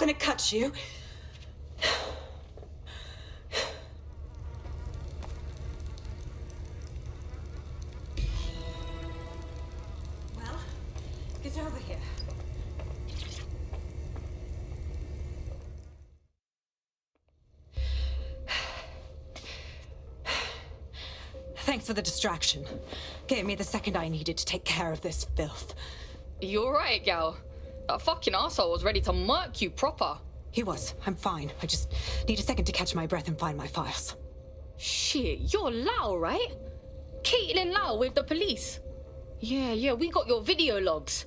gonna cut you. Well, get over here. Thanks for the distraction. Gave me the second I needed to take care of this filth. You alright, gal? That fucking arsehole was ready to murk you proper. He was. I'm fine. I just need a second to catch my breath and find my files. Shit, you're Lau, right? Caitlin Lau with the police. Yeah, we got your video logs.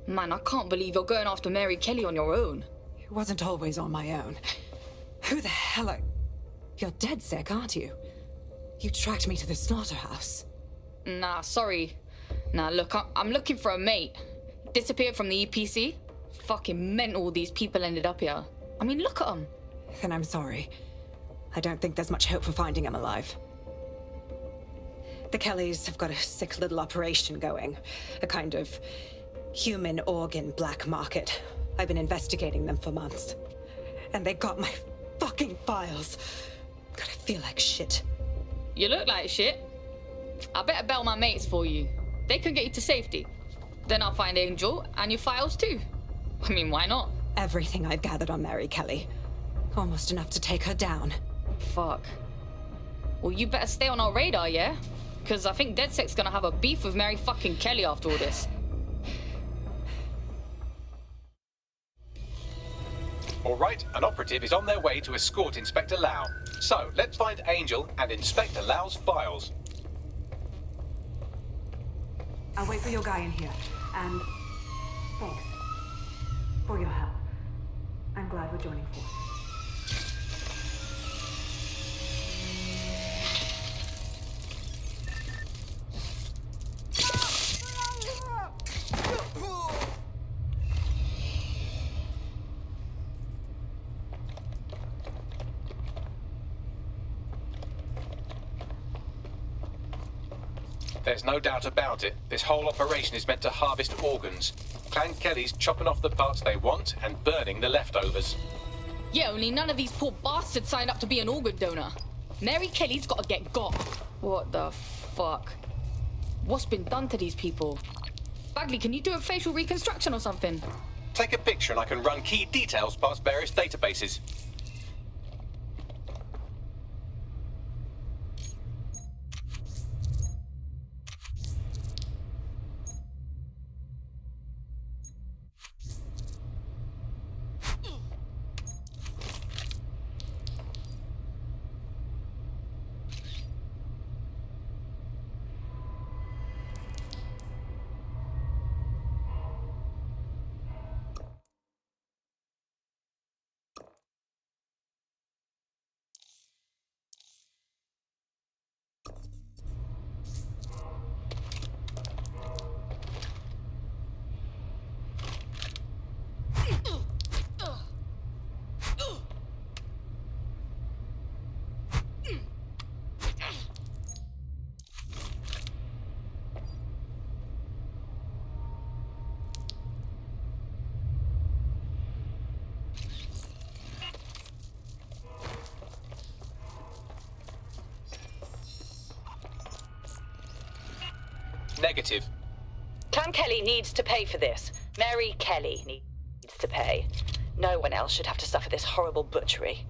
Man, I can't believe you're going after Mary Kelly on your own. It wasn't always on my own. Who the hell are... You're dead sick, aren't you? You tracked me to the slaughterhouse. Nah, sorry. Nah, look, I'm looking for a mate. Disappeared from the EPC. Fucking mental these people ended up here. I mean, look at them. Then I'm sorry. I don't think there's much hope for finding him alive. The Kellys have got a sick little operation going. A kind of human organ black market. I've been investigating them for months. And they got my fucking files. God, I feel like shit. You look like shit. I better bail my mates for you. They can get you to safety. Then I'll find Angel and your files too. I mean, why not? Everything I've gathered on Mary Kelly. Almost enough to take her down. Fuck. Well, you better stay on our radar, yeah? Because I think DedSec's gonna have a beef with Mary fucking Kelly after all this. All right, an operative is on their way to escort Inspector Lau. So, let's find Angel and Inspector Lau's files. I'll wait for your guy in here. And thanks for your help. I'm glad we're joining forces. There's no doubt about it. This whole operation is meant to harvest organs. Clan Kelly's chopping off the parts they want and burning the leftovers. Yeah, only none of these poor bastards signed up to be an organ donor. Mary Kelly's gotta get got. What the fuck? What's been done to these people? Bagley, can you do a facial reconstruction or something? Take a picture and I can run key details past various databases. Negative. Clan Kelly needs to pay for this. Mary Kelly needs to pay. No one else should have to suffer this horrible butchery.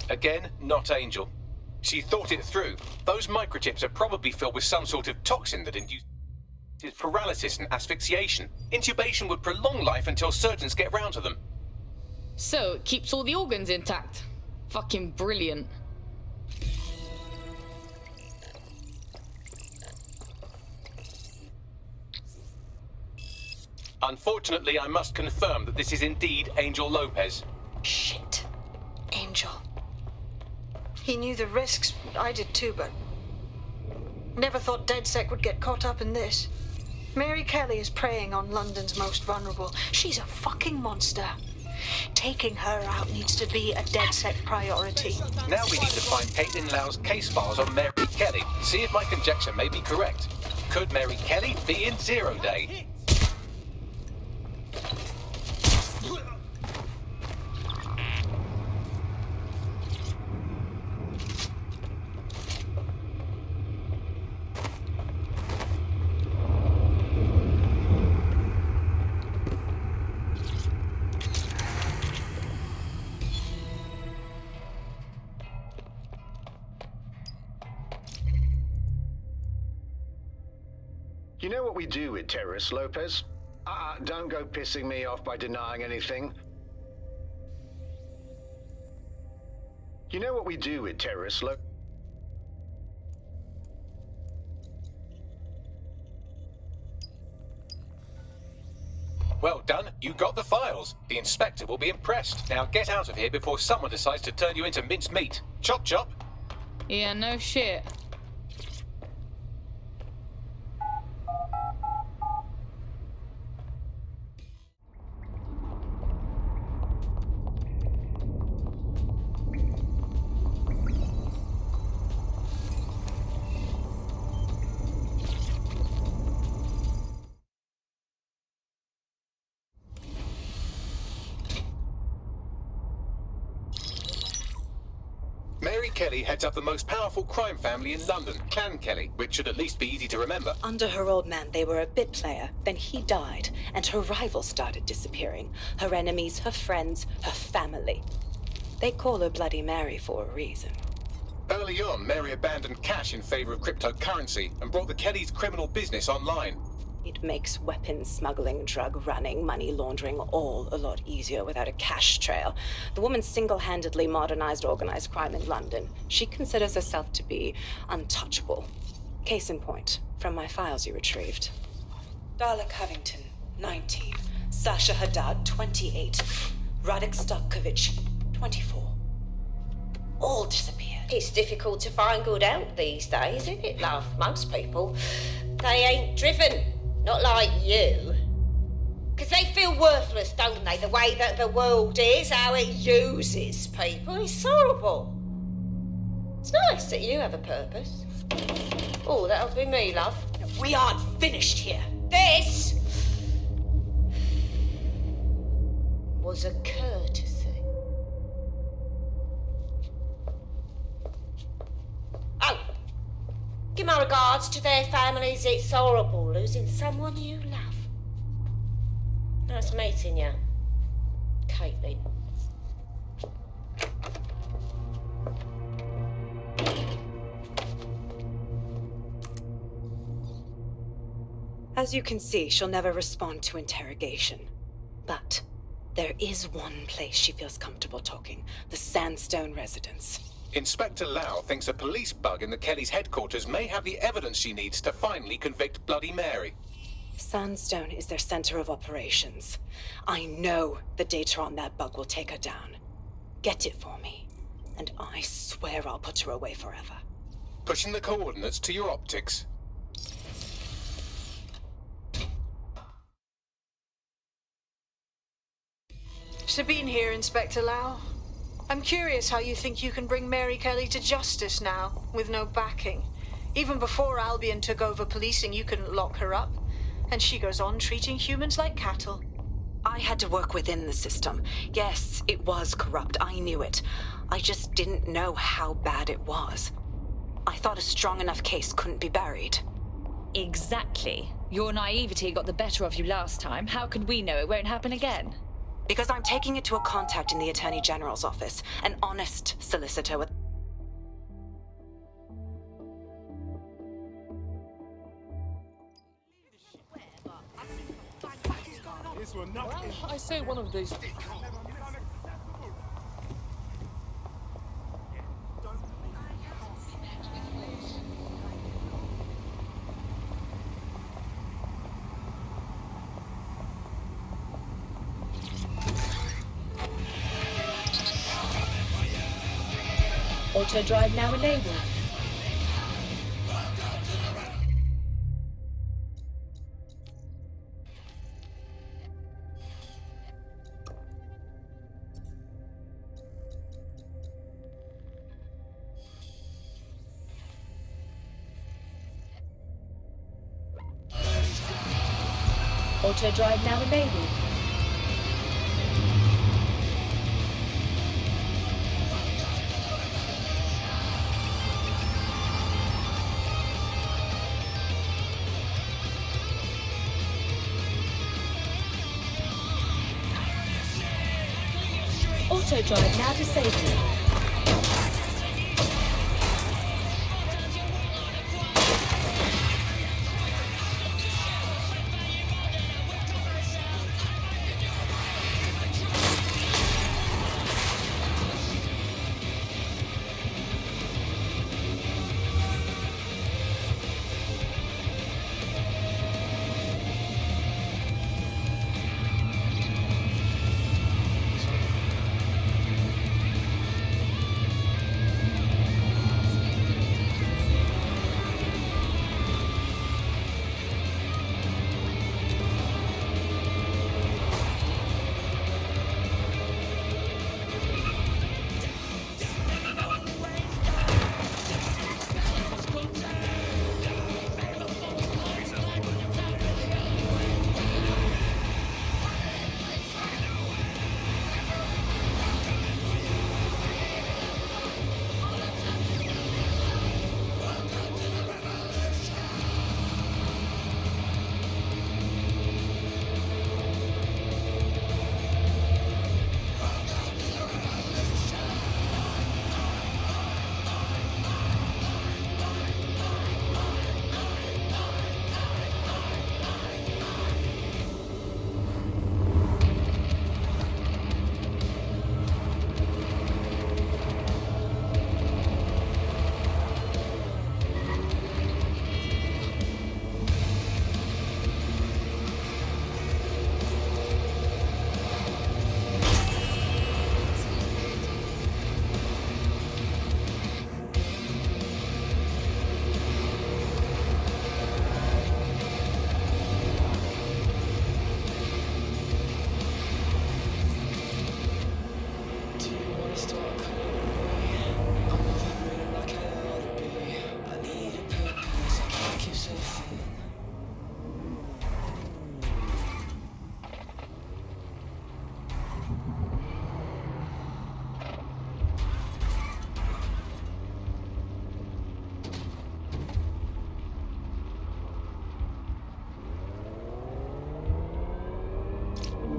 Again, not Angel. She thought it through. Those microchips are probably filled with some sort of toxin that induces paralysis and asphyxiation. Intubation would prolong life until surgeons get round to them. So, it keeps all the organs intact. Fucking brilliant. Unfortunately, I must confirm that this is indeed Angel Lopez. Shit. Angel. He knew the risks. I did too, but never thought DedSec would get caught up in this. Mary Kelly is preying on London's most vulnerable. She's a fucking monster. Taking her out needs to be a DedSec priority. Now we need to find Caitlin Lau's case files on Mary Kelly and see if my conjecture may be correct. Could Mary Kelly be in Zero Day? You know what we do with terrorists, Lopez? Don't go pissing me off by denying anything. You know what we do with terrorists, Lopez? Well done, you got the files. The inspector will be impressed. Now get out of here before someone decides to turn you into minced meat. Chop chop. Yeah, no shit. Mary Kelly heads up the most powerful crime family in London, Clan Kelly, which should at least be easy to remember. Under her old man, they were a bit player. Then he died, and her rivals started disappearing. Her enemies, her friends, her family. They call her Bloody Mary for a reason. Early on, Mary abandoned cash in favor of cryptocurrency and brought the Kellys' criminal business online. It makes weapons smuggling, drug running, money laundering all a lot easier without a cash trail. The woman single-handedly modernized organized crime in London. She considers herself to be untouchable. Case in point, from my files you retrieved. Darla Covington, 19. Sasha Haddad, 28. Radek Stokovich, 24. All disappeared. It's difficult to find good help these days, isn't it, love? Most people, they ain't driven. Not like you. Because they feel worthless, don't they? The way that the world is, how it uses people. It's horrible. It's nice that you have a purpose. Oh, that'll be me, love. We aren't finished here. This was a courtesy. Oh, give my regards to their families. It's horrible losing someone you love. Nice meeting you, Caitlin. As you can see, she'll never respond to interrogation. But there is one place she feels comfortable talking, the Sandstone residence. Inspector Lau thinks a police bug in the Kellys' headquarters may have the evidence she needs to finally convict Bloody Mary. Sandstone is their center of operations. I know the data on that bug will take her down. Get it for me, and I swear I'll put her away forever. Pushing the coordinates to your optics. Sabine here, Inspector Lau. I'm curious how you think you can bring Mary Kelly to justice now, with no backing. Even before Albion took over policing, you couldn't lock her up. And she goes on treating humans like cattle. I had to work within the system. Yes, it was corrupt. I knew it. I just didn't know how bad it was. I thought a strong enough case couldn't be buried. Exactly. Your naivety got the better of you last time. How can we know it won't happen again? Because I'm taking it to a contact in the Attorney General's office, an honest solicitor with... Well, I say one of these... Auto drive now enabled. Auto drive now enabled. Auto drive now disabled.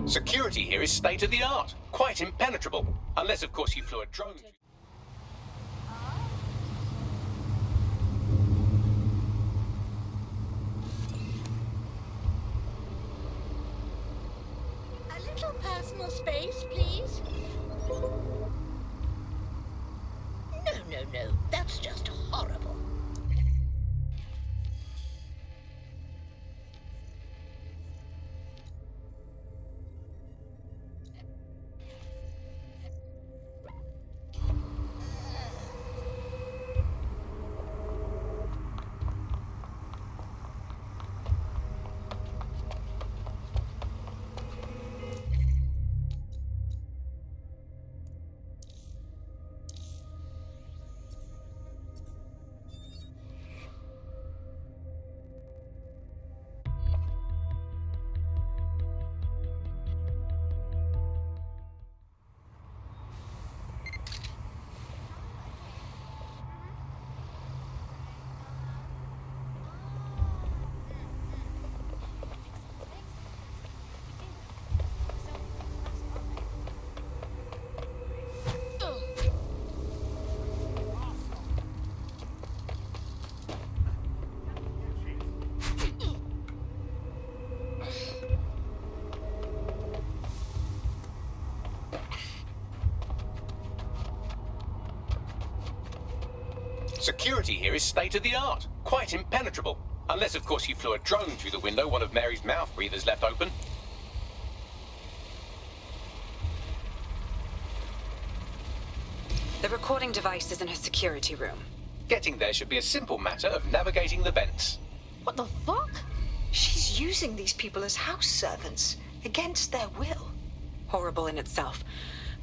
Security here is state-of-the-art, quite impenetrable. Unless, of course, you flew a drone. A little personal space, please. No. That's just horrible. Security here is state-of-the-art, quite impenetrable. Unless, of course, you flew a drone through the window one of Mary's mouth breathers left open. The recording device is in her security room. Getting there should be a simple matter of navigating the vents. What the fuck? She's using these people as house servants, against their will. Horrible in itself,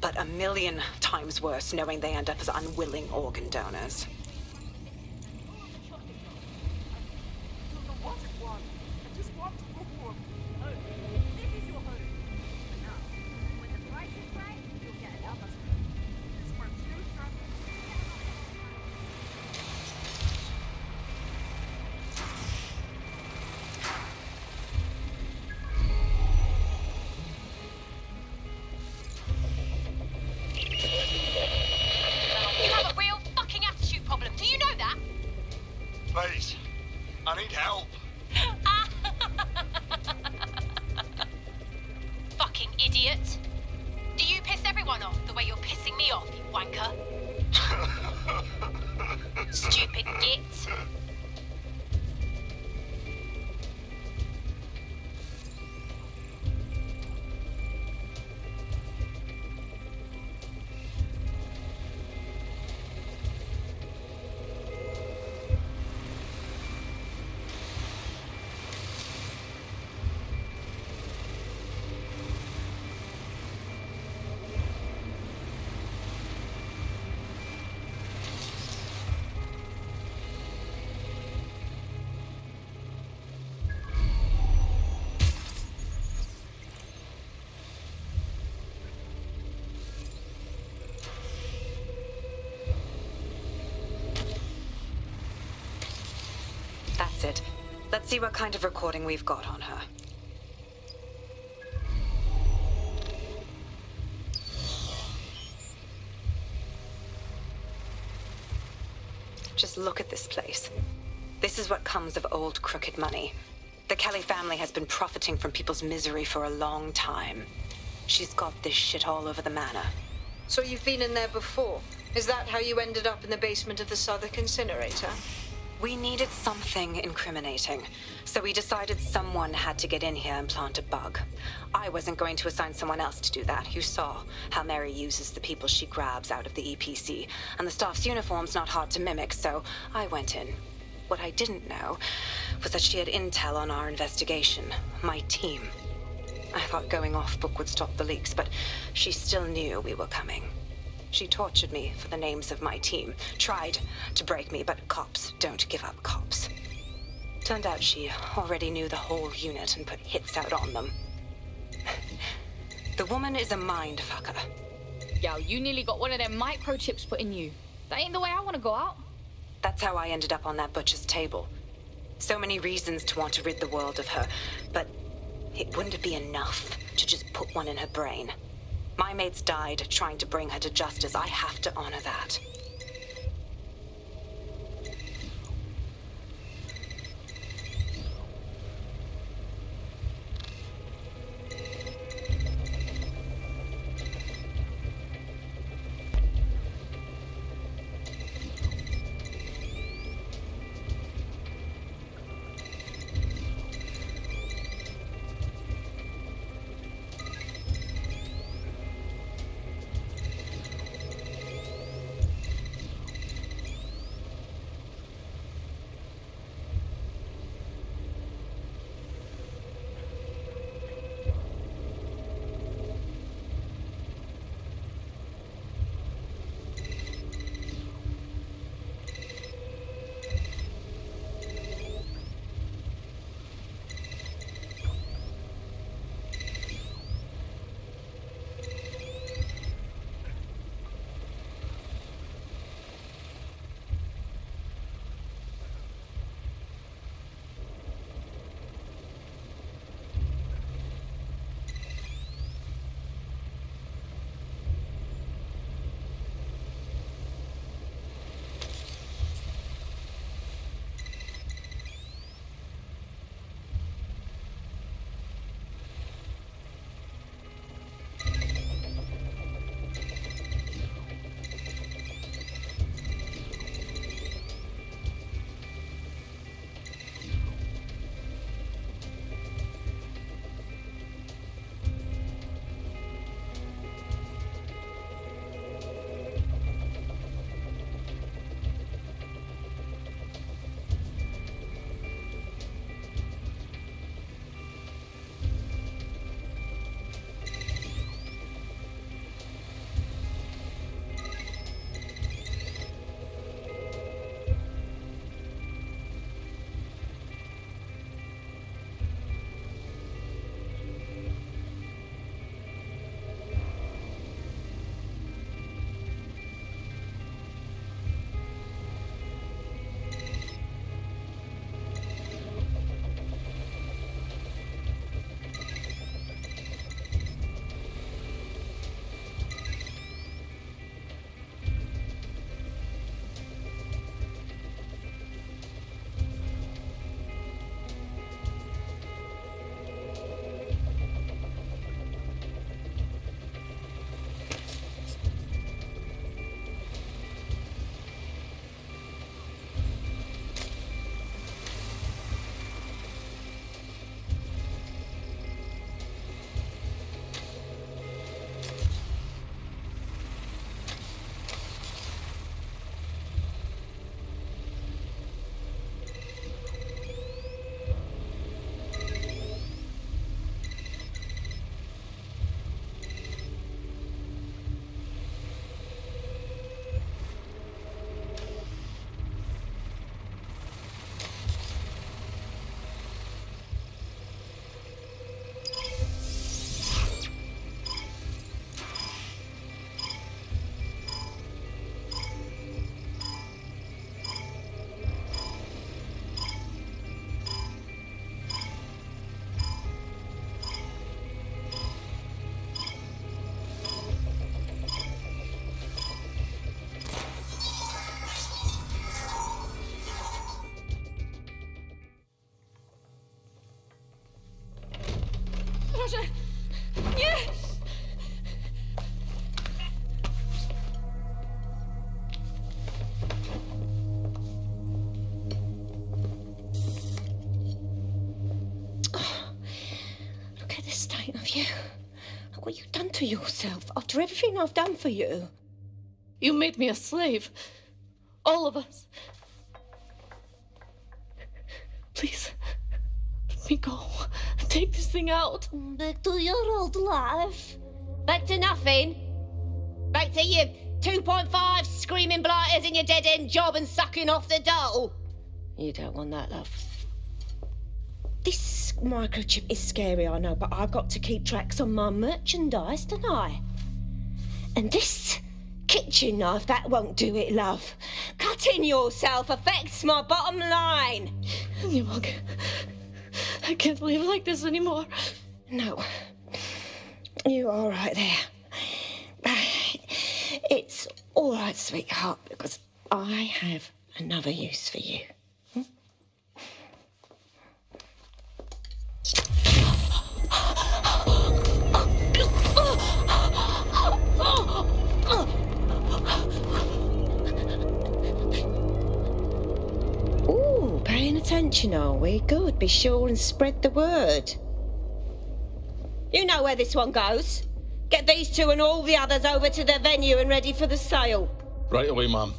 but a million times worse knowing they end up as unwilling organ donors. I just want to go home. Please. I need help. Fucking idiot. Do you piss everyone off the way you're pissing me off, you wanker? Stupid git. That's it. Let's see what kind of recording we've got on her. Just look at this place. This is what comes of old crooked money. The Kelly family has been profiting from people's misery for a long time. She's got this shit all over the manor. So you've been in there before? Is that how you ended up in the basement of the Southwark incinerator? We needed something incriminating, so we decided someone had to get in here and plant a bug. I wasn't going to assign someone else to do that. You saw how Mary uses the people she grabs out of the EPC, and the staff's uniform's not hard to mimic, so I went in. What I didn't know was that she had intel on our investigation, my team. I thought going off book would stop the leaks, but she still knew we were coming. She tortured me for the names of my team, tried to break me, but cops don't give up cops. Turned out she already knew the whole unit and put hits out on them. The woman is a mind fucker. Yo, you nearly got one of them microchips put in you. That ain't the way I want to go out. That's how I ended up on that butcher's table. So many reasons to want to rid the world of her, but it wouldn't be enough to just put one in her brain. My mates died trying to bring her to justice. I have to honor that. Boże! Nie! Look at the state of you. Look what you've done to yourself after everything I've done for you. You made me a slave. All of us. Please, let me go. Take this thing out. Back to your old life. Back to nothing. Back to your 2.5 screaming blighters in your dead-end job and sucking off the dole. You don't want that, love. This microchip is scary, I know, but I've got to keep tracks on my merchandise, don't I? And this kitchen knife, that won't do it, love. Cutting yourself affects my bottom line. You won't. I can't live like this anymore. No. You're all right there. It's all right, sweetheart, because I have another use for you. Ooh, paying attention, are we? Good. Be sure and spread the word. You know where this one goes. Get these two and all the others over to the venue and ready for the sale. Right away, ma'am.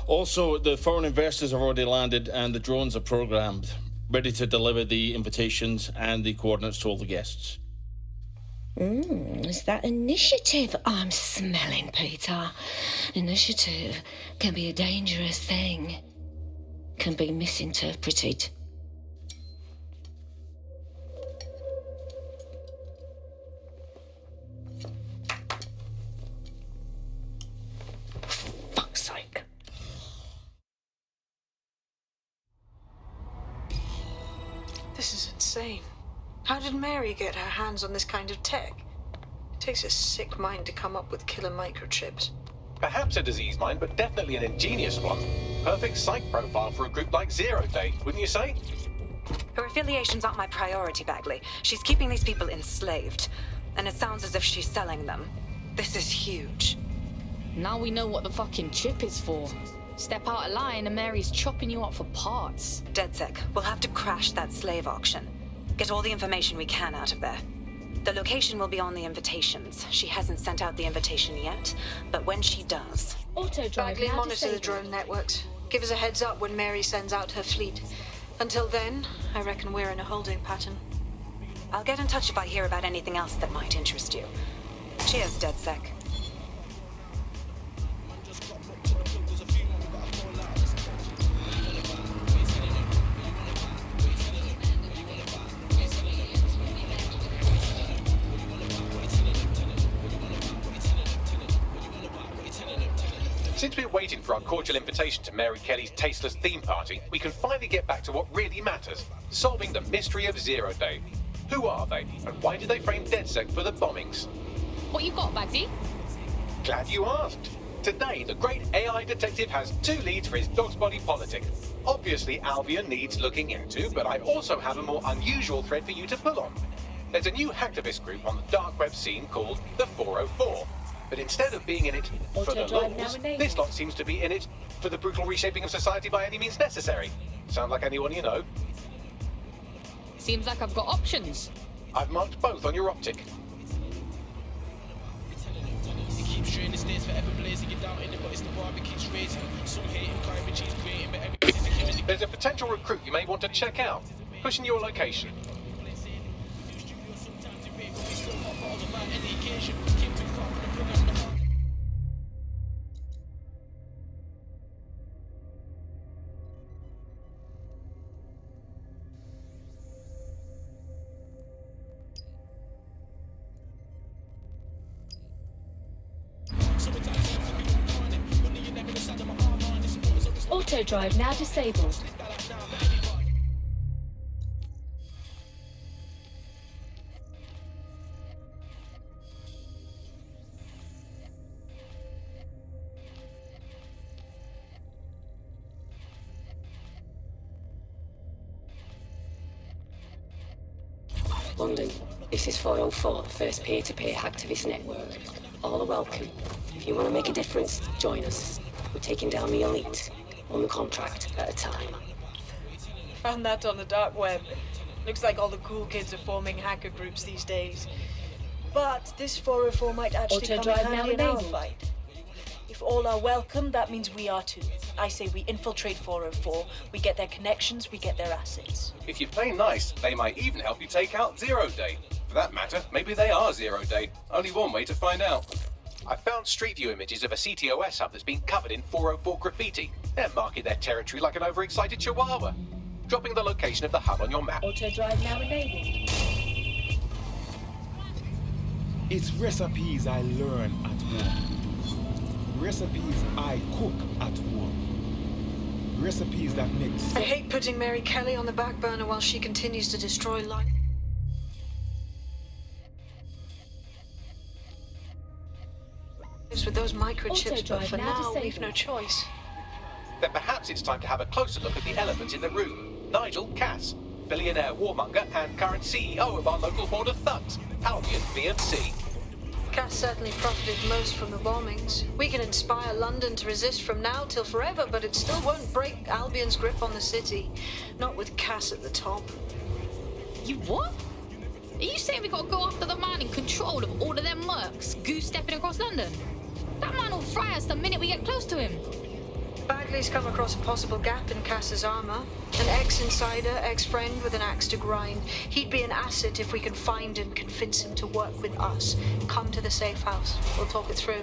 Also, the foreign investors have already landed and the drones are programmed, ready to deliver the invitations and the coordinates to all the guests. Is that initiative I'm smelling, Peter? Initiative can be a dangerous thing. Can be misinterpreted. Fuck's sake. This is insane. How did Mary get her hands on this kind of tech? It takes a sick mind to come up with killer microchips. Perhaps a disease mind, but definitely an ingenious one. Perfect psych profile for a group like Zero Day, wouldn't you say? Her affiliations aren't my priority, Bagley. She's keeping these people enslaved. And it sounds as if she's selling them. This is huge. Now we know what the fucking chip is for. Step out of line and Mary's chopping you up for parts. DedSec, we'll have to crash that slave auction. Get all the information we can out of there. The location will be on the invitations. She hasn't sent out the invitation yet, but when she does... Bagley, monitor the drone networks. Give us a heads up when Mary sends out her fleet. Until then, I reckon we're in a holding pattern. I'll get in touch if I hear about anything else that might interest you. Cheers, DedSec. Since we're waiting for our cordial invitation to Mary Kelly's tasteless theme party, we can finally get back to what really matters, solving the mystery of Zero Day. Who are they, and why did they frame DedSec for the bombings? What you got, Bagsy? Glad you asked. Today, the great AI detective has two leads for his dog's body politic. Obviously, Albion needs looking into, but I also have a more unusual thread for you to pull on. There's a new hacktivist group on the dark web scene called the 404. But instead of being in it for the laws, this lot seems to be in it for the brutal reshaping of society by any means necessary. Sound like anyone you know? Seems like I've got options. I've marked both on your optic. There's a potential recruit you may want to check out. Pushing your location. Auto drive now disabled. Bonding. This is 404, the first peer-to-peer hacktivist network. All are welcome. If you want to make a difference, join us. We're taking down the elite, one contract at a time. Found that on the dark web. Looks like all the cool kids are forming hacker groups these days. But this 404 might actually come in handy in our fight. If all are welcome, that means we are too. I say we infiltrate 404, we get their connections, we get their assets. If you play nice, they might even help you take out Zero Day. For that matter, maybe they are Zero Day. Only one way to find out. I found Street View images of a CTOS hub that's been covered in 404 graffiti. They're marking their territory like an overexcited chihuahua. Dropping the location of the hub on your map. Auto drive now enabled. It's recipes I learn at home. Recipes I cook at home. Recipes that make sense. I hate putting Mary Kelly on the back burner while she continues to destroy life. With those microchips, but for now, we've no choice. Then perhaps it's time to have a closer look at the elephant in the room. Nigel Cass, billionaire warmonger and current CEO of our local horde of thugs, Albion PMC. Cass certainly profited most from the bombings. We can inspire London to resist from now till forever, but it still won't break Albion's grip on the city. Not with Cass at the top. You what? Are you saying we gotta go after the man in control of all of them mercs, goose-stepping across London? That man will fry us the minute we get close to him. Bagley's come across a possible gap in Cass's armor. An ex-insider, ex-friend with an axe to grind. He'd be an asset if we can find and convince him to work with us. Come to the safe house. We'll talk it through.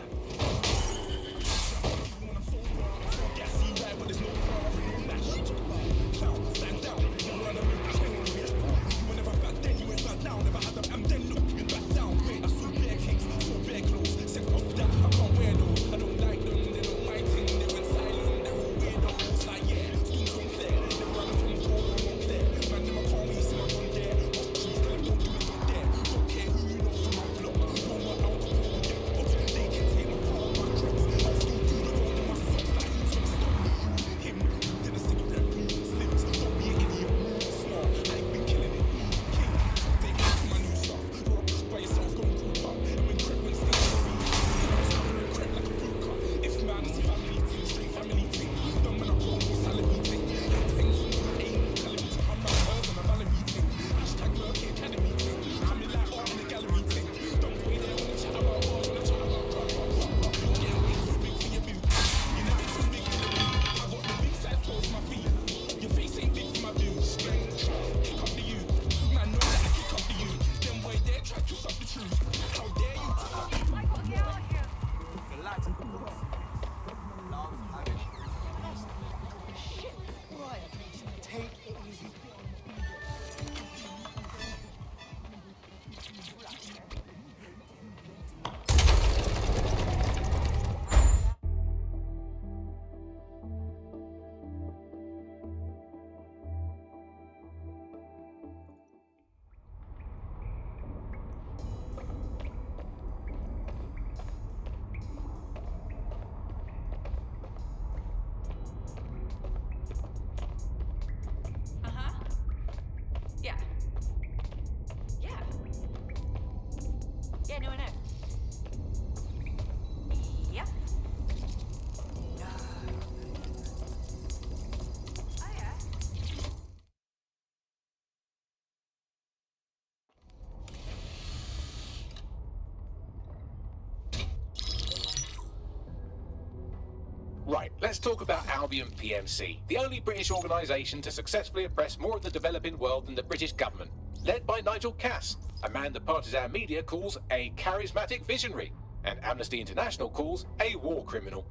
Right, let's talk about Albion PMC, the only British organisation to successfully oppress more of the developing world than the British government, led by Nigel Cass, a man the partisan media calls a charismatic visionary, and Amnesty International calls a war criminal.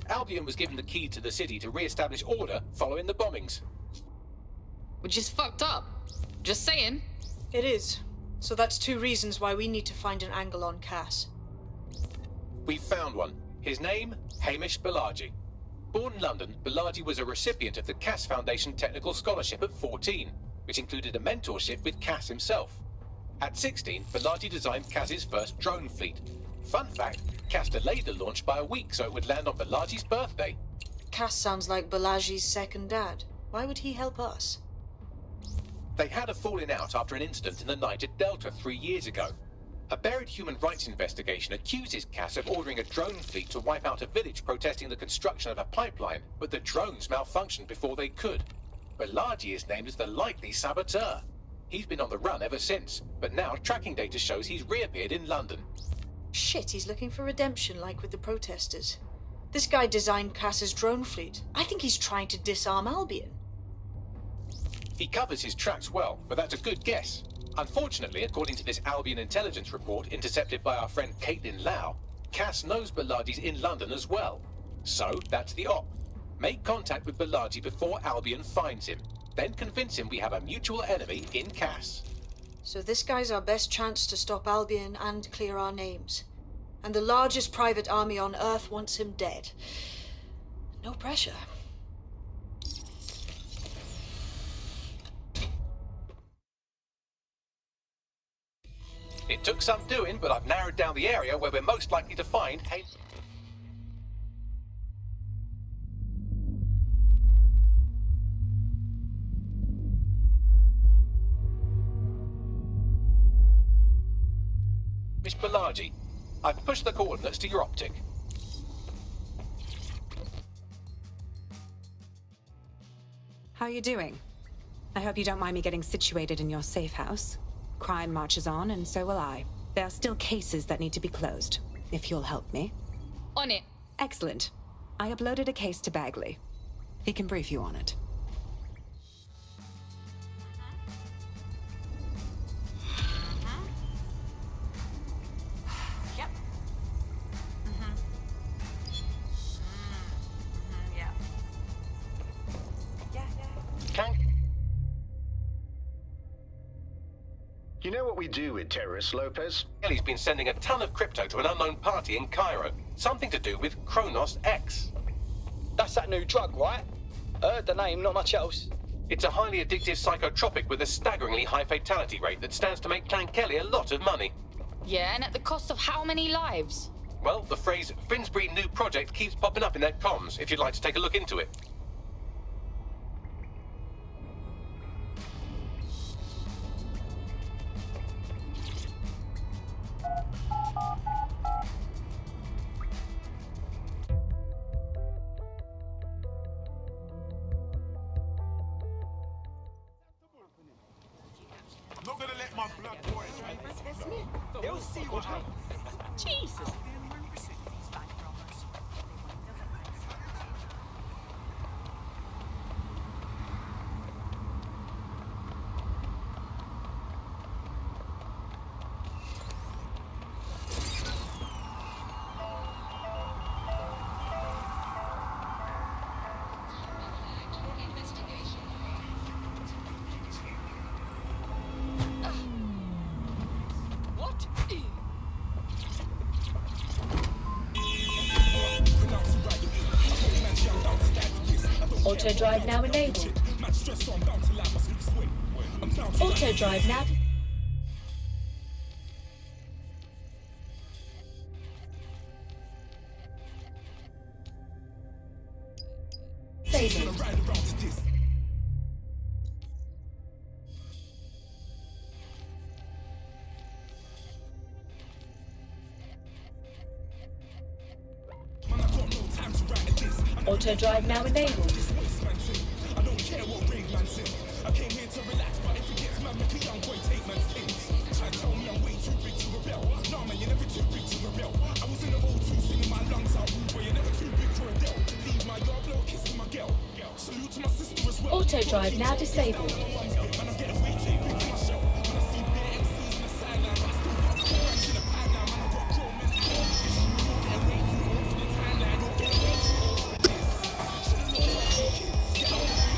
Albion was given the key to the city to re-establish order following the bombings. Which is fucked up. Just saying. It is. So that's two reasons why we need to find an angle on Cass. We found one. His name, Hamish Balaji. Born in London, Balaji was a recipient of the Cass Foundation Technical Scholarship at 14, which included a mentorship with Cass himself. At 16, Balaji designed Cass's first drone fleet. Fun fact, Cass delayed the launch by a week so it would land on Balaji's birthday. Cass sounds like Balaji's second dad. Why would he help us? They had a falling out after an incident in the Niger Delta 3 years ago. A buried human rights investigation accuses Cass of ordering a drone fleet to wipe out a village protesting the construction of a pipeline, but the drones malfunctioned before they could. Balaji is named as the likely saboteur. He's been on the run ever since, but now tracking data shows he's reappeared in London. Shit, he's looking for redemption like with the protesters. This guy designed Cass's drone fleet. I think he's trying to disarm Albion. He covers his tracks well, but that's a good guess. Unfortunately, according to this Albion intelligence report intercepted by our friend Caitlin Lau, Cass knows Balaji's in London as well. So, that's the op. Make contact with Balaji before Albion finds him. Then convince him we have a mutual enemy in Cass. So this guy's our best chance to stop Albion and clear our names. And the largest private army on Earth wants him dead. No pressure. It took some doing, but I've narrowed down the area where we're most likely to find a... Miss Balaji, I've pushed the coordinates to your optic. How are you doing? I hope you don't mind me getting situated in your safe house. Crime marches on, and so will I. There are still cases that need to be closed, if you'll help me. On it. Excellent. I uploaded a case to Bagley. He can brief you on it. Yep. Yeah. Can... You know what we do with terrorists, Lopez? Kelly's been sending a ton of crypto to an unknown party in Cairo. Something to do with Kronos X. That's that new drug, right? Heard the name, not much else. It's a highly addictive psychotropic with a staggeringly high fatality rate that stands to make Clan Kelly a lot of money. Yeah, and at the cost of how many lives? Well, the phrase Finsbury new project keeps popping up in their comms, if you'd like to take a look into it. Not gonna let my blood boil. They'll see what happens. Jesus. Auto drive now enabled. Auto drive now. Disabled. Auto drive now enabled. I don't care what ring man's in. I came here to relax, but if it gets mad, make a young boy take man's things. Try to tell me I'm way too big to rebel. Nah, man, you're never too big to rebel. I was in the O2 singing my lungs out, but you're never too big for a Dell. Leave my yard, blow a kiss to my girl. Salute to my sister as well. Auto drive now disabled. Man, I'm getting way too big for myself. When I see bare MCs on the sideline, but I still got programs in the pipeline. Man, I got grown men. Getting way too old for the timeline. Don't get way too old for this. Get out of here.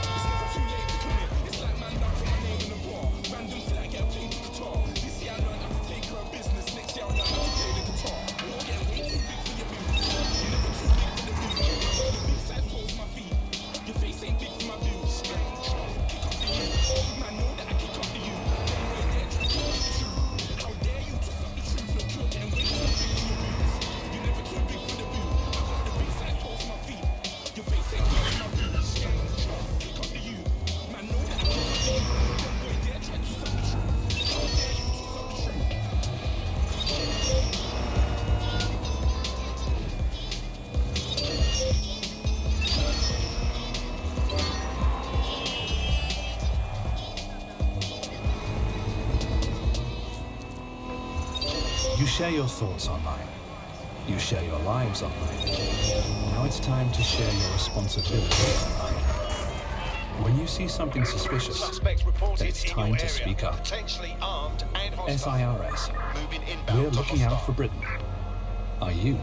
It's never too late to come in. It's like man down for my name in the bar. Random flag, get playing the guitar. This year I learned how to take care of business. Next year I learned how to play the guitar. You're getting way too big for your business. You're never too big for the business. The big size pose my feet. Your face ain't big for my views. share your thoughts online. You share your lives online. Now it's time to share your responsibilities online. When you see something suspicious, then it's time to speak up. SIRS. We're looking out for Britain. Are you?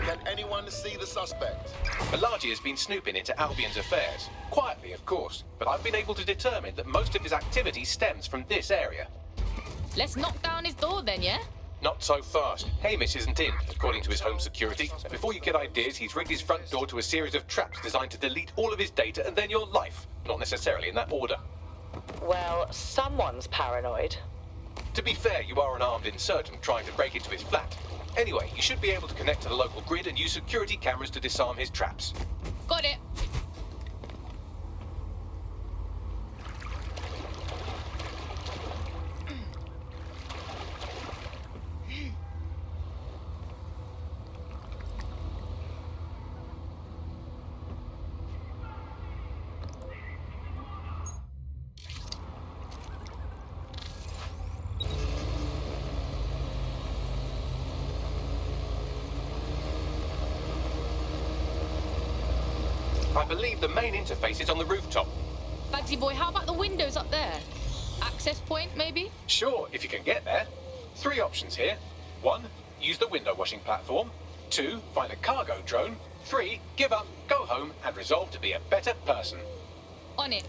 Can anyone see the suspect? Malaji has been snooping into Albion's affairs. Quietly, of course, but I've been able to determine that most of his activity stems from this area. Let's knock down his door then, yeah? Not so fast. Hamish isn't in, according to his home security. And before you get ideas, he's rigged his front door to a series of traps designed to delete all of his data and then your life. Not necessarily in that order. Well, someone's paranoid. To be fair, you are an armed insurgent trying to break into his flat. Anyway, you should be able to connect to the local grid and use security cameras to disarm his traps. Got it. I believe the main interface is on the rooftop. Bagsy boy, how about the windows up there? Access point, maybe? Sure, if you can get there. 3 options here. 1, use the window washing platform. 2, find a cargo drone. 3, give up, go home, and resolve to be a better person. On it.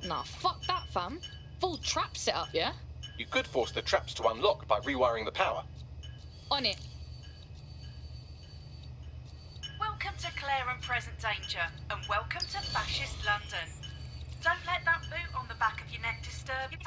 Nah, fuck that, fam. Full trap set up, yeah? You could force the traps to unlock by rewiring the power. On it. Welcome to Clear and Present Danger, and welcome to Fascist London. Don't let that boot on the back of your neck disturb you.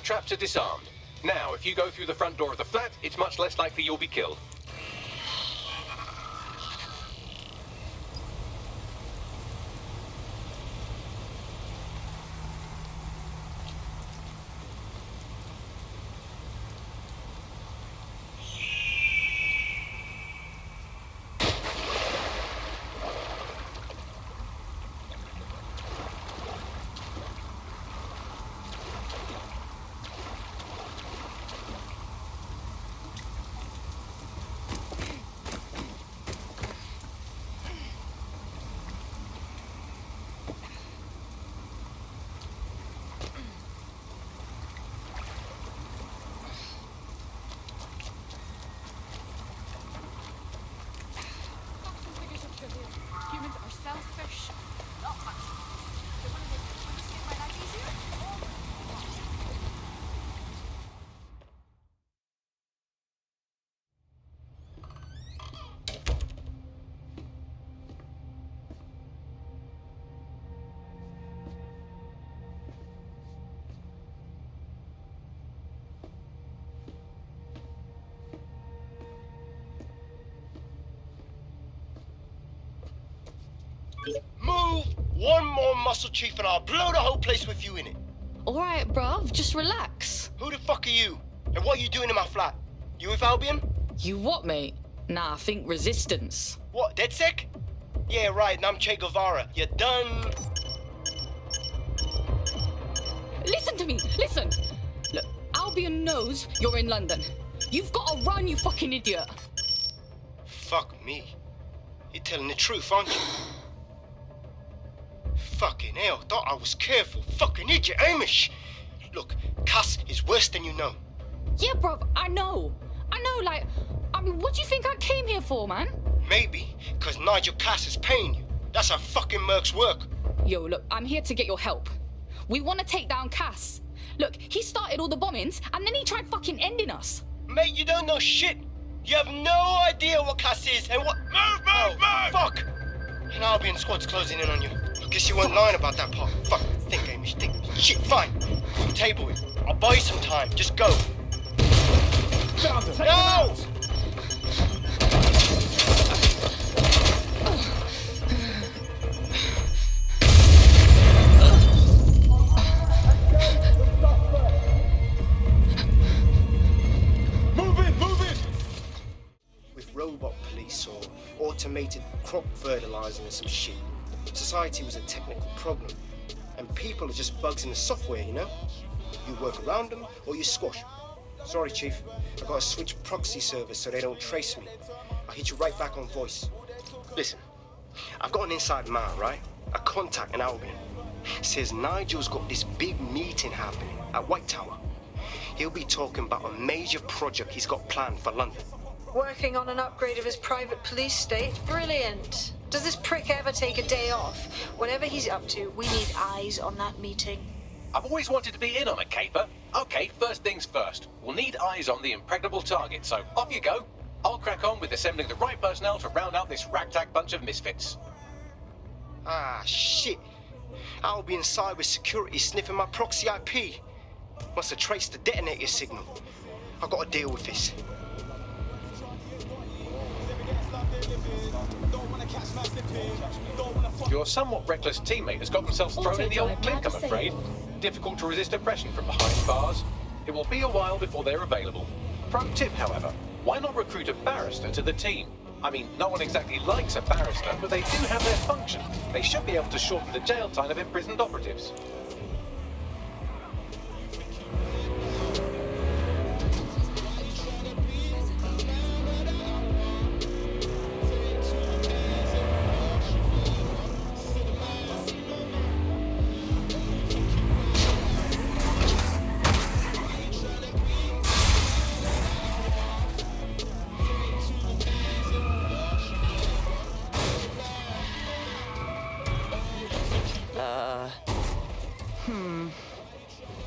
traps are disarmed. Now, if you go through the front door of the flat, it's much less likely you'll be killed. Humans are selfish. Not much. They want to make my life easier? Move one more muscle, Chief, and I'll blow the whole place with you in it. Alright, bruv, just relax. Who the fuck are you? And what are you doing in my flat? You with Albion? You what, mate? Nah, I think resistance. What, DedSec? Yeah, right, and I'm Che Guevara. You done? Listen to me, listen! Look, Albion knows you're in London. You've got to run, you fucking idiot. Fuck me. You're telling the truth, aren't you? Fucking hell, thought I was careful. Fucking idiot, Amish. Look, Cass is worse than you know. Yeah, bruv, I know, like, I mean, what do you think I came here for, man? Maybe, because Nigel Cass is paying you. That's how fucking mercs work. Yo, look, I'm here to get your help. We want to take down Cass. Look, he started all the bombings, and then he tried fucking ending us. Mate, you don't know shit. You have no idea what Cass is and what— Move! Fuck! An Albion squad's closing in on you. I guess you weren't lying about that part. Fuck, think, Amish, think. Shit, fine. You table it. I'll buy you some time. Just go. No! Move it! With robot police or automated crop fertilizer and some shit, society was a technical problem. And people are just bugs in the software, you know? You work around them or you squash them. Sorry, Chief. I gotta switch proxy servers so they don't trace me. I'll hit you right back on voice. Listen, I've got an inside man, right? A contact in Albion. Says Nigel's got this big meeting happening at White Tower. He'll be talking about a major project he's got planned for London. Working on an upgrade of his private police state? Brilliant. Does this prick ever take a day off? Whatever he's up to, we need eyes on that meeting. I've always wanted to be in on a caper. Okay, first things first. We'll need eyes on the impregnable target, so off you go. I'll crack on with assembling the right personnel to round out this ragtag bunch of misfits. Ah, shit. Albion cyber security sniffing my proxy IP. Must have traced the detonator signal. I've got to deal with this. Your somewhat reckless teammate has got themselves thrown in the old clink, I'm afraid. Difficult to resist oppression from behind bars. It will be a while before they're available. Pro tip, however, why not recruit a barrister to the team? I mean, no one exactly likes a barrister, but they do have their function. They should be able to shorten the jail time of imprisoned operatives.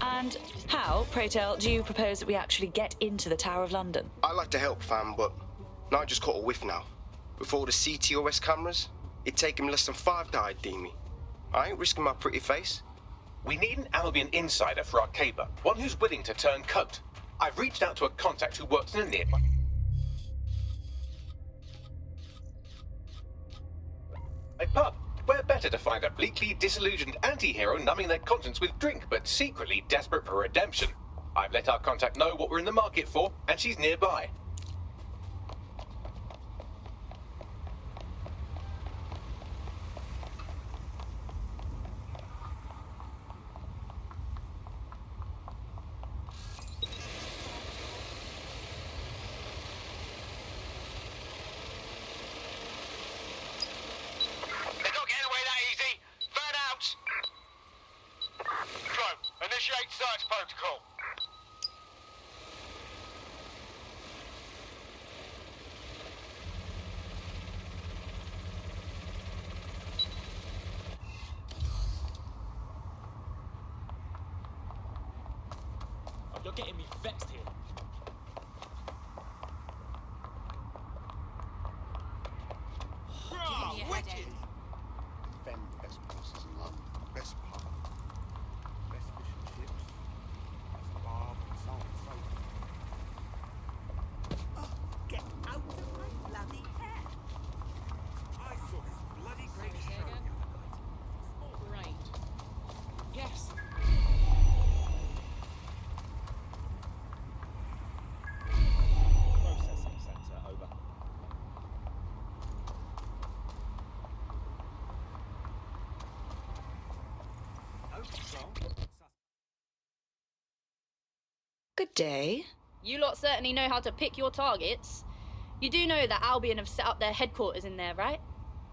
And how, pray tell, do you propose that we actually get into the Tower of London? I'd like to help, fam, but I just caught a whiff now. With all the CTOS cameras, it'd take him less than 5 to ID me. I ain't risking my pretty face. We need an Albion insider for our caper, one who's willing to turn coat. I've reached out to a contact who works in a nearby... a pub. Where better to find a bleakly disillusioned anti-hero numbing their conscience with drink, but secretly desperate for redemption. I've let our contact know what we're in the market for, and she's nearby. Initiate search protocol. Oh, you're getting me vexed here. Wicked! Defend the best places in London, best pub, best fish and chips, best bar, and so on and so forth. Get out of my bloody hair! I saw this bloody great show the other night. Right. Yes. Processing center, over. Good day. You lot certainly know how to pick your targets. You do know that Albion have set up their headquarters in there, right?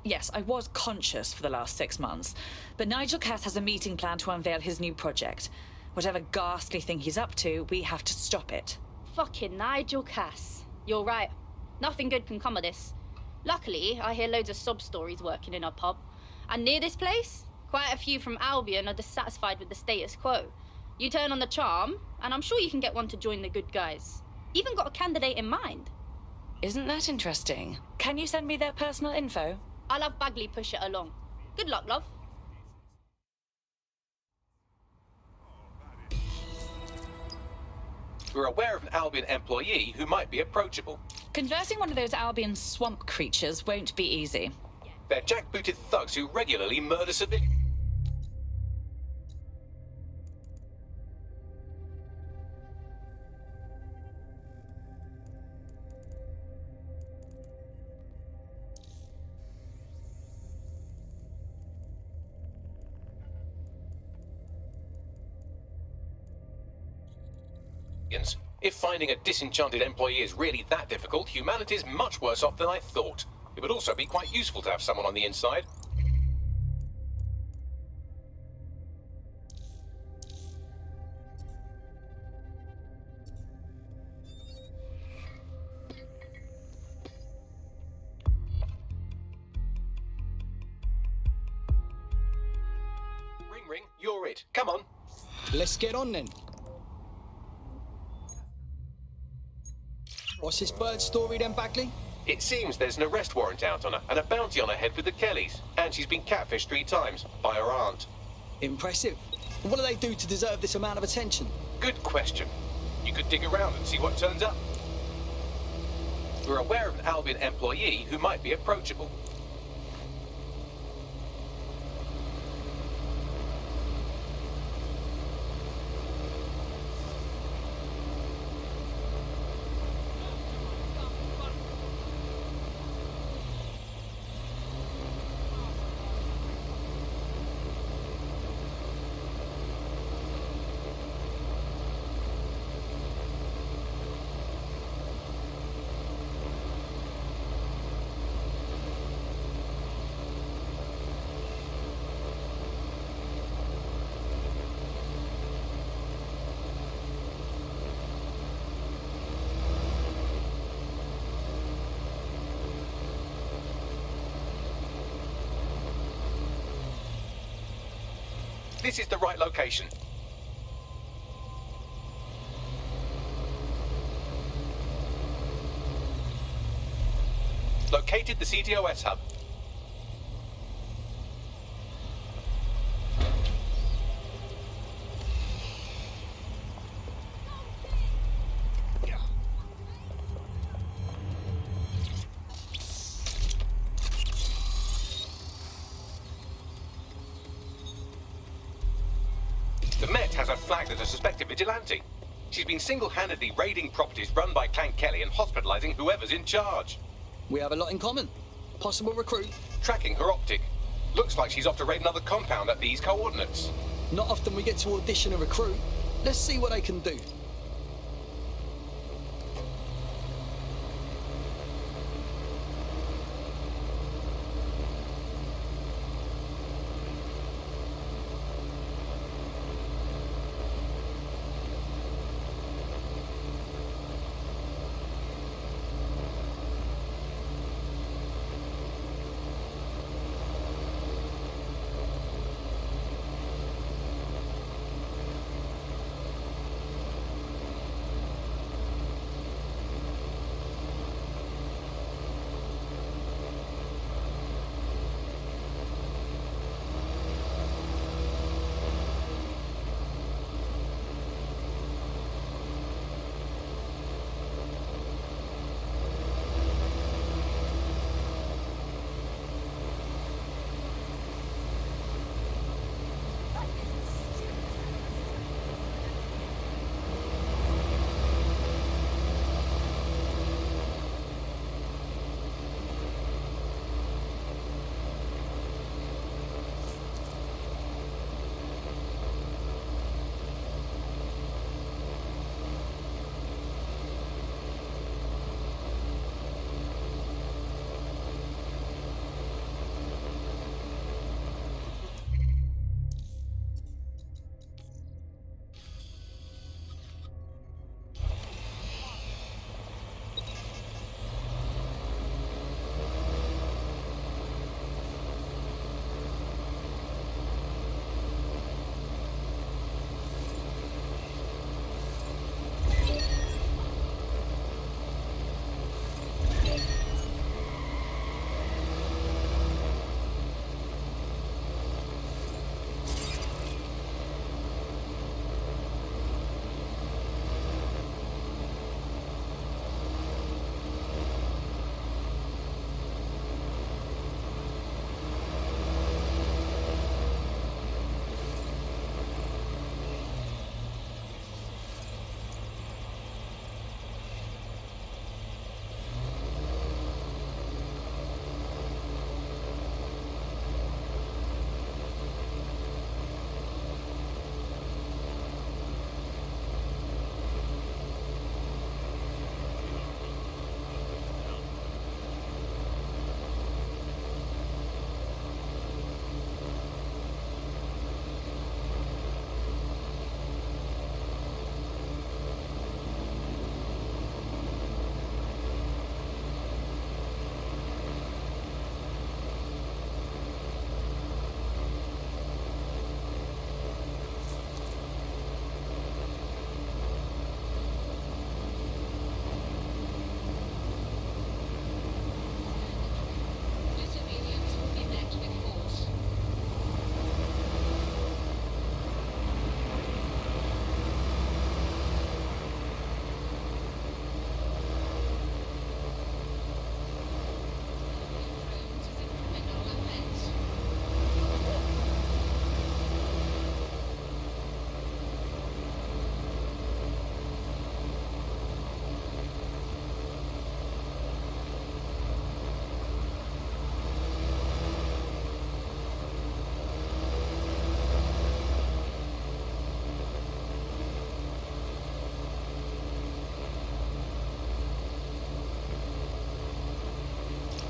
Yes, I was conscious for the last 6 months, but Nigel Cass has a meeting planned to unveil his new project. Whatever ghastly thing he's up to, we have to stop it. Fucking Nigel Cass. You're right. Nothing good can come of this. Luckily, I hear loads of sob stories working in our pub. And near this place, quite a few from Albion are dissatisfied with the status quo. You turn on the charm, and I'm sure you can get one to join the good guys. Even got a candidate in mind. Isn't that interesting? Can you send me their personal info? I'll have Bagley push it along. Good luck, love. We're aware of an Albion employee who might be approachable. Converting one of those Albion swamp creatures won't be easy. They're jackbooted thugs who regularly murder civilians. If finding a disenchanted employee is really that difficult, humanity's much worse off than I thought. It would also be quite useful to have someone on the inside. Ring, ring, you're it. Come on. Let's get on then. What's this bird story then, Bagley? It seems there's an arrest warrant out on her and a bounty on her head with the Kellys. And she's been catfished 3 times by her aunt. Impressive. What do they do to deserve this amount of attention? Good question. You could dig around and see what turns up. We're aware of an Albion employee who might be approachable. This is the right location. Located the CTOS hub. has her flagged as a suspected vigilante. She's been single-handedly raiding properties run by Clank Kelly and hospitalizing whoever's in charge. We have a lot in common. Possible recruit. Tracking her optic. Looks like she's off to raid another compound at these coordinates. Not often we get to audition a recruit. Let's see what they can do.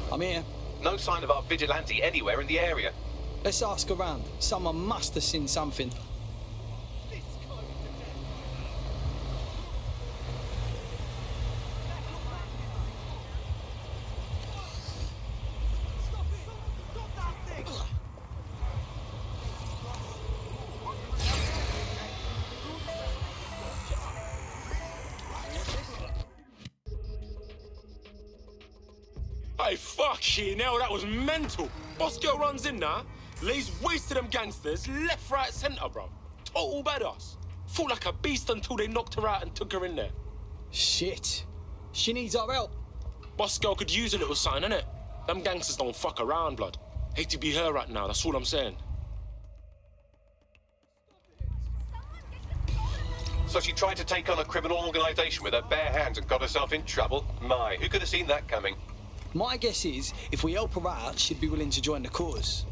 I'm here. No sign of our vigilante anywhere in the area. Let's ask around. Someone must have seen something. Hey, fucking hell, that was mental. Boss girl runs in now, lays waste to them gangsters, left, right, centre, bro. Total badass. Fought like a beast until they knocked her out and took her in there. Shit. She needs our help. Boss girl could use a little sign, innit? Them gangsters don't fuck around, blood. Hate to be her right now, that's all I'm saying. So she tried to take on a criminal organization with her bare hands and got herself in trouble? My, who could have seen that coming? My guess is, if we help her out, she'd be willing to join the cause.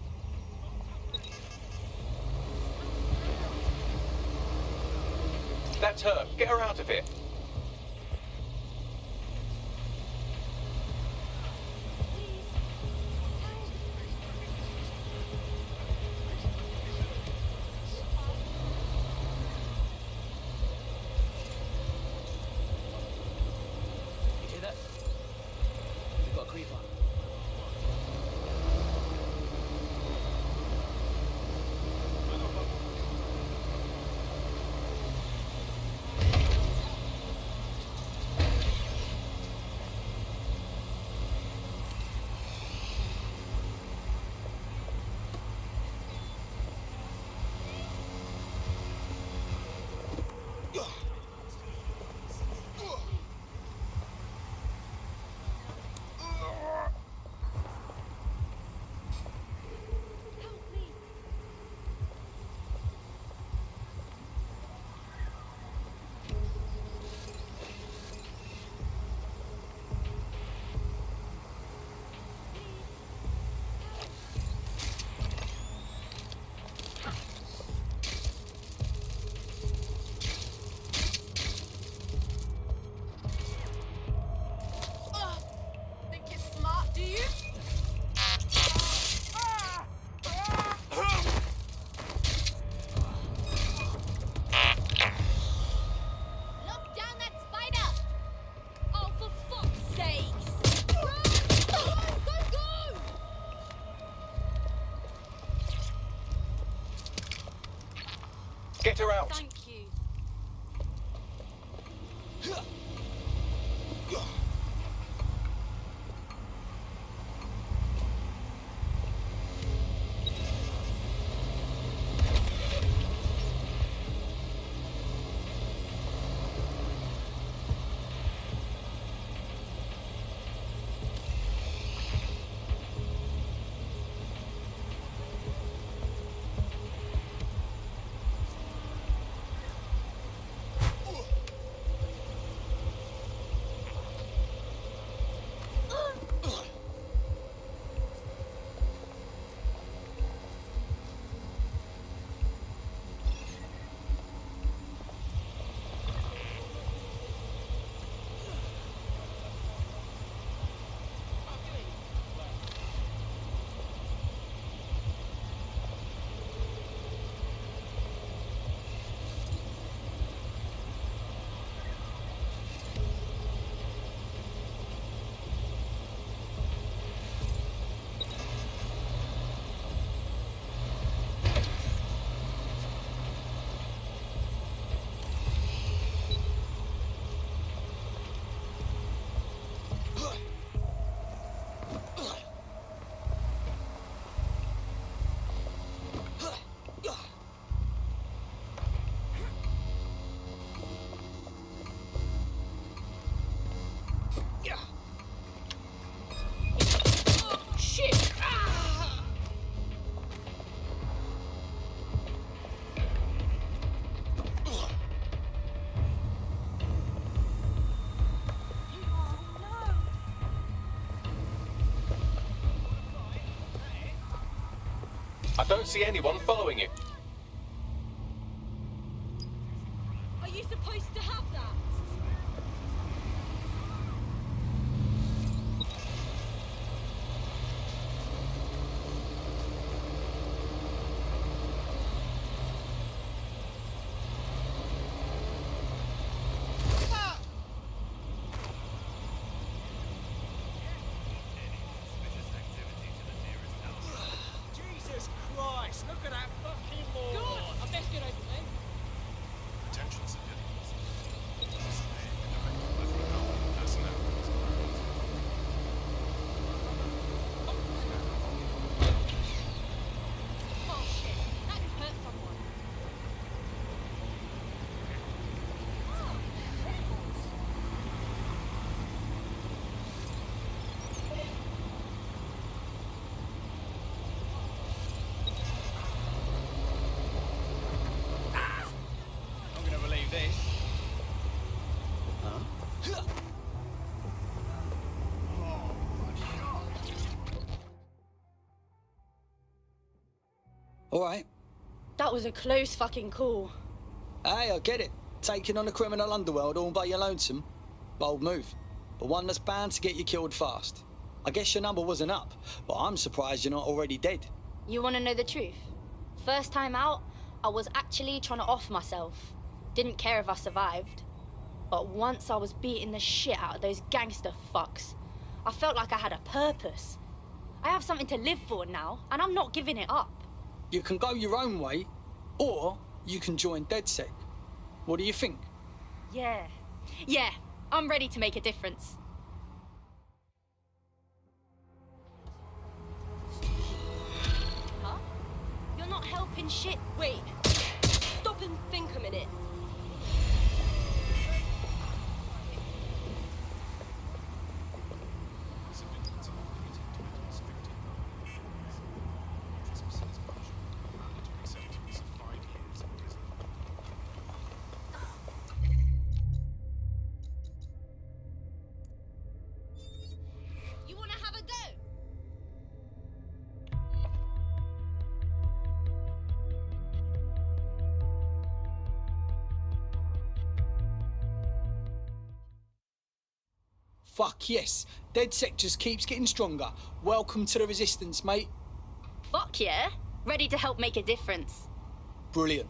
That's her. Get her out of here. You hear that? We've got a creeper. Get her out. Thank you. I don't see anyone following you. Are you supposed to have that? Jesus Christ, look at that fucking law! Good! I best get over there. Attention, civilians. Alright. That was a close fucking call. Hey, I get it. Taking on the criminal underworld all by your lonesome. Bold move. But one that's bound to get you killed fast. I guess your number wasn't up, but I'm surprised you're not already dead. You want to know the truth? First time out, I was actually trying to off myself. Didn't care if I survived. But once I was beating the shit out of those gangster fucks, I felt like I had a purpose. I have something to live for now, and I'm not giving it up. You can go your own way, or you can join DedSec. What do you think? Yeah, I'm ready to make a difference. Huh? You're not helping shit. Wait, stop and think a minute. You want to have a go? Fuck yes. DedSec just keeps getting stronger. Welcome to the Resistance, mate. Fuck yeah. Ready to help make a difference. Brilliant.